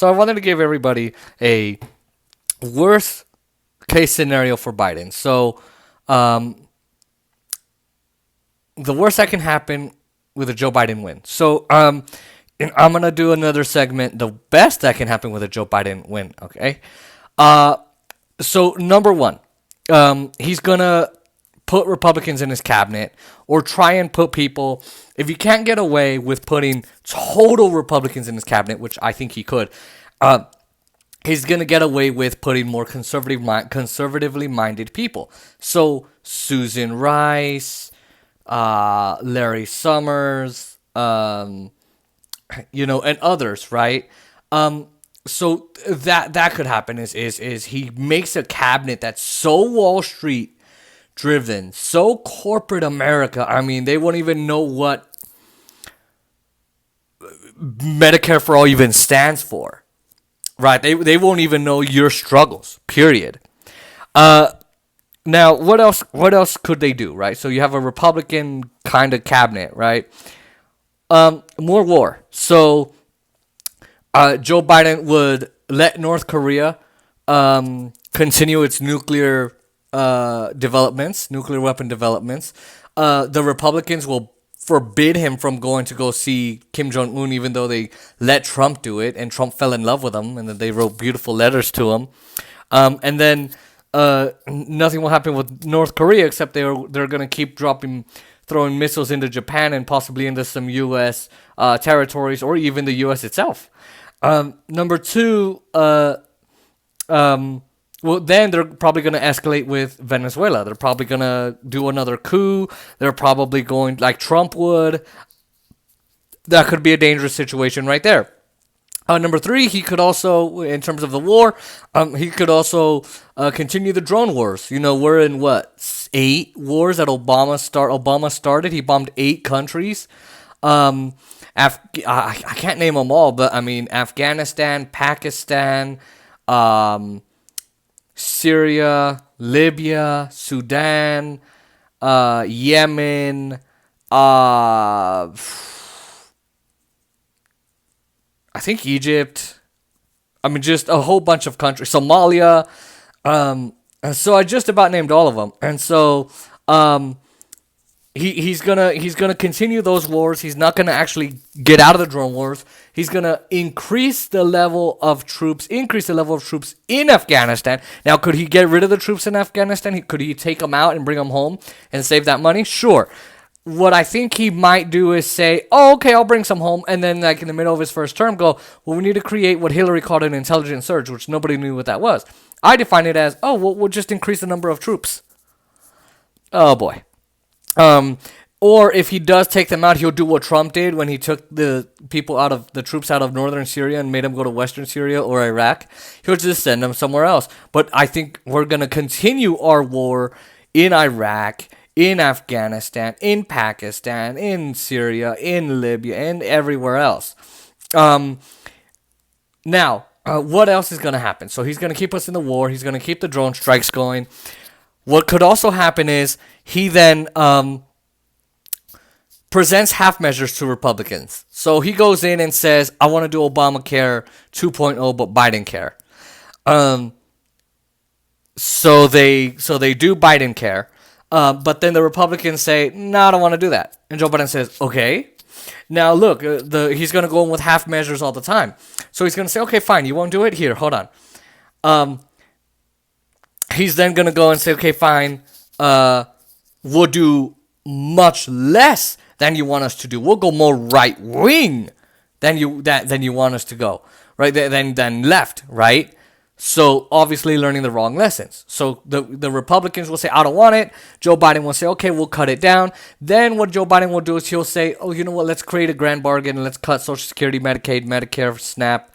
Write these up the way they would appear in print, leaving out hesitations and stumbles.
So I wanted to give everybody a worst case scenario for Biden. So the worst that can happen with a Joe Biden win. So and I'm gonna do another segment. The best that can happen with a Joe Biden win. Okay. So number one, he's gonna put Republicans in his cabinet or try and put people. If you can't get away with putting total Republicans in his cabinet, which I think he could, he's gonna get away with putting more conservatively minded people. So Susan Rice, Larry Summers, and others, right? So that could happen is he makes a cabinet that's so Wall Street driven, so corporate America. I mean, they won't even know what Medicare for all even stands for, right? They won't even know your struggles. Period. Now, what else could they do, right? So you have a Republican kind of cabinet, right? More war. So Joe Biden would let North Korea continue its nuclear weapon developments. The Republicans will forbid him from going to go see Kim Jong-un, even though they let Trump do it, and Trump fell in love with him, and then they wrote beautiful letters to him. And then nothing will happen with North Korea except they're going to keep throwing missiles into Japan and possibly into some U.S. Territories or even the U.S. itself. Number two, well, then they're probably going to escalate with Venezuela. They're probably going to do another coup. They're probably going, like Trump would. That could be a dangerous situation right there. Number three, he could also, in terms of the war, he could also continue the drone wars. We're in, 8 wars that Obama started. He bombed 8 countries. I can't name them all, but I mean, Afghanistan, Pakistan, Syria, Libya, Sudan, Yemen, I think Egypt. I mean, just a whole bunch of countries. Somalia. So I just about named all of them. And so he's gonna continue those wars. He's not gonna actually get out of the drone wars. He's gonna increase the level of troops in Afghanistan. Now, could he get rid of the troops in Afghanistan? Could he take them out and bring them home and save that money? Sure. What I think he might do is say, oh, okay, I'll bring some home, and then like in the middle of his first term go, well, we need to create what Hillary called an intelligent surge, which nobody knew what that was. I define it as, oh, we'll just increase the number of troops. Oh, boy. Or if he does take them out, he'll do what Trump did when he took the troops out of northern Syria and made them go to western Syria or Iraq. He'll just send them somewhere else. But I think we're going to continue our war in Iraq, in Afghanistan, in Pakistan, in Syria, in Libya, and everywhere else. Now, what else is going to happen? So he's going to keep us in the war. He's going to keep the drone strikes going. What could also happen is he then presents half measures to Republicans. So he goes in and says, I want to do Obamacare 2.0, but Biden care. So they do Biden care. But then the Republicans say, no, I don't want to do that. And Joe Biden says, okay. Now, look, he's going to go in with half measures all the time. So he's going to say, okay, fine, you won't do it? Here, hold on. He's then going to go and say, okay, fine, we'll do much less than you want us to do. We'll go more right-wing than you want us to go, right? Than left, right? So obviously learning the wrong lessons. So the Republicans will say, I don't want it. Joe Biden will say, okay, we'll cut it down. Then what Joe Biden will do is he'll say, oh, you know what, let's create a grand bargain and let's cut Social Security, Medicaid, Medicare, SNAP,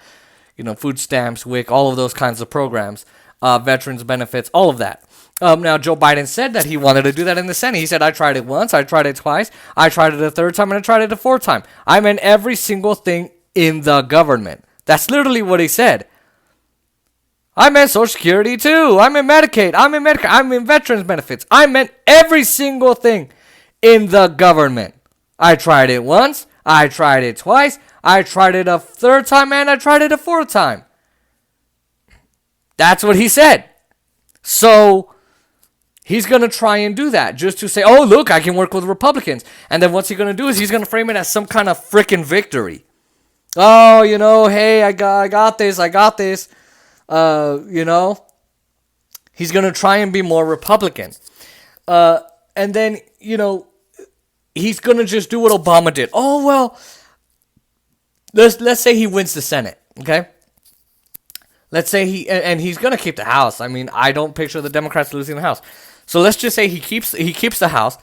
food stamps, WIC, all of those kinds of programs, veterans benefits, all of that. Now, Joe Biden said that he wanted to do that in the Senate. He said, I tried it once, I tried it twice, I tried it a third time, and I tried it a fourth time. I meant every single thing in the government. That's literally what he said. I meant Social Security too. I meant Medicaid. I meant Medicare. I meant veterans benefits. I meant every single thing in the government. I tried it once. I tried it twice. I tried it a third time, and I tried it a fourth time. That's what he said. So he's going to try and do that just to say, oh, look, I can work with Republicans. And then what's he going to do is he's going to frame it as some kind of freaking victory. Oh, hey, I got this. He's going to try and be more Republican. And then, he's going to just do what Obama did. Oh, well, let's say he wins the Senate, okay? Let's say he's going to keep the House. I mean, I don't picture the Democrats losing the House. So let's just say he keeps the House.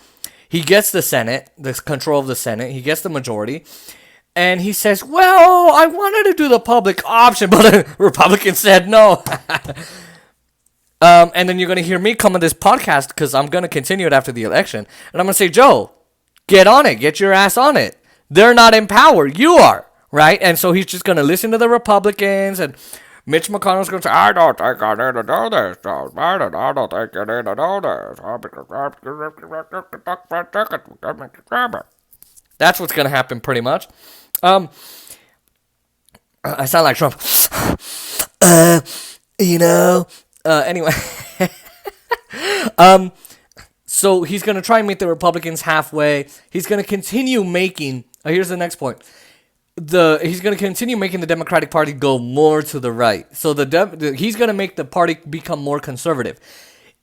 He gets the Senate, the control of the Senate. He gets the majority. And he says, well, I wanted to do the public option, but the Republicans said no. And then you're going to hear me come on this podcast because I'm going to continue it after the election. And I'm going to say, Joe, get on it. Get your ass on it. They're not in power. You are, right? And so he's just going to listen to the Republicans, and Mitch McConnell's going to say, I don't think I need to do this, Joe Biden. I don't think you need to do this. That's what's going to happen pretty much. I sound like Trump. Anyway. So he's going to try and meet the Republicans halfway. He's going to continue making, here's the next point. He's going to continue making the Democratic Party go more to the right. So he's going to make the party become more conservative.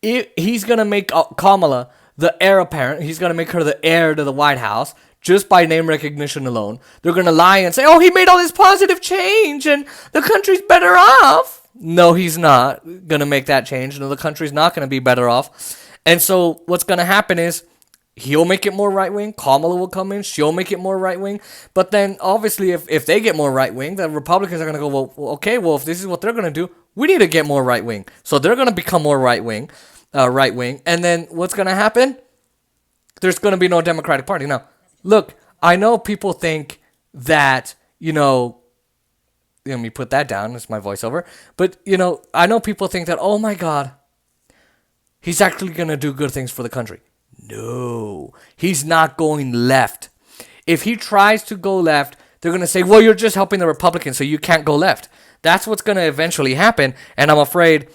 He's going to make Kamala the heir apparent. He's going to make her the heir to the White House just by name recognition alone. They're going to lie and say, oh, he made all this positive change and the country's better off. No, he's not going to make that change. No, the country's not going to be better off. And so what's going to happen is he'll make it more right-wing. Kamala will come in. She'll make it more right-wing. But then, obviously, if they get more right-wing, the Republicans are going to go, well, okay, well, if this is what they're going to do, we need to get more right-wing. So they're going to become more right-wing. And then what's going to happen? There's going to be no Democratic Party. Now, look, I know people think that, let me put that down. It's my voiceover. But, I know people think that, oh, my God, he's actually going to do good things for the country. No, he's not going left. If he tries to go left, they're going to say, well, you're just helping the Republicans, so you can't go left. That's what's going to eventually happen, and I'm afraid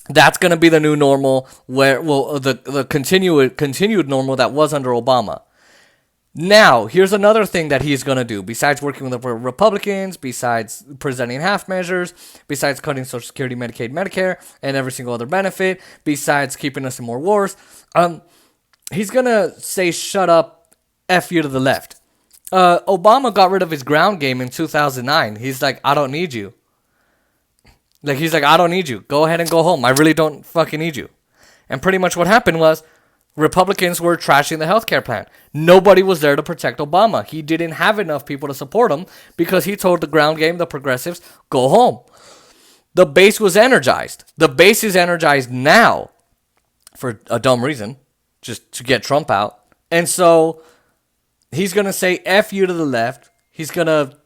that's going to be the new normal, the continued normal that was under Obama. Now, here's another thing that he's going to do. Besides working with the Republicans, besides presenting half measures, besides cutting Social Security, Medicaid, Medicare, and every single other benefit, besides keeping us in more wars, he's going to say, shut up, F you to the left. Obama got rid of his ground game in 2009. He's like, I don't need you. I don't need you. Go ahead and go home. I really don't fucking need you. And pretty much what happened was, Republicans were trashing the healthcare plan. Nobody was there to protect Obama. He didn't have enough people to support him because he told the ground game, the progressives, go home. The base was energized. The base is energized now for a dumb reason, just to get Trump out. And so he's going to say F you to the left. He's going to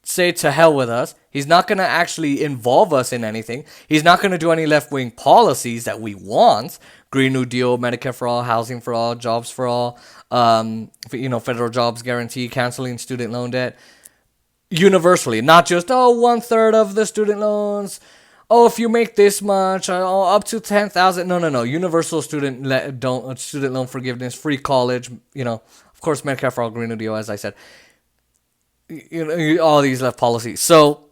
say to hell with us. He's not going to actually involve us in anything. He's not going to do any left-wing policies that we want. Green New Deal, Medicare for all, housing for all, jobs for all, federal jobs guarantee, canceling student loan debt. Universally, not just, 1/3 of the student loans. Oh, if you make this much, up to 10,000. No. Universal student loan forgiveness, free college, of course, Medicare for all, Green New Deal, as I said. All these left policies. So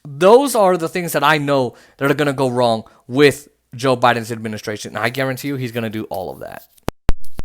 those are the things that I know that are going to go wrong with Joe Biden's administration. And I guarantee you he's going to do all of that.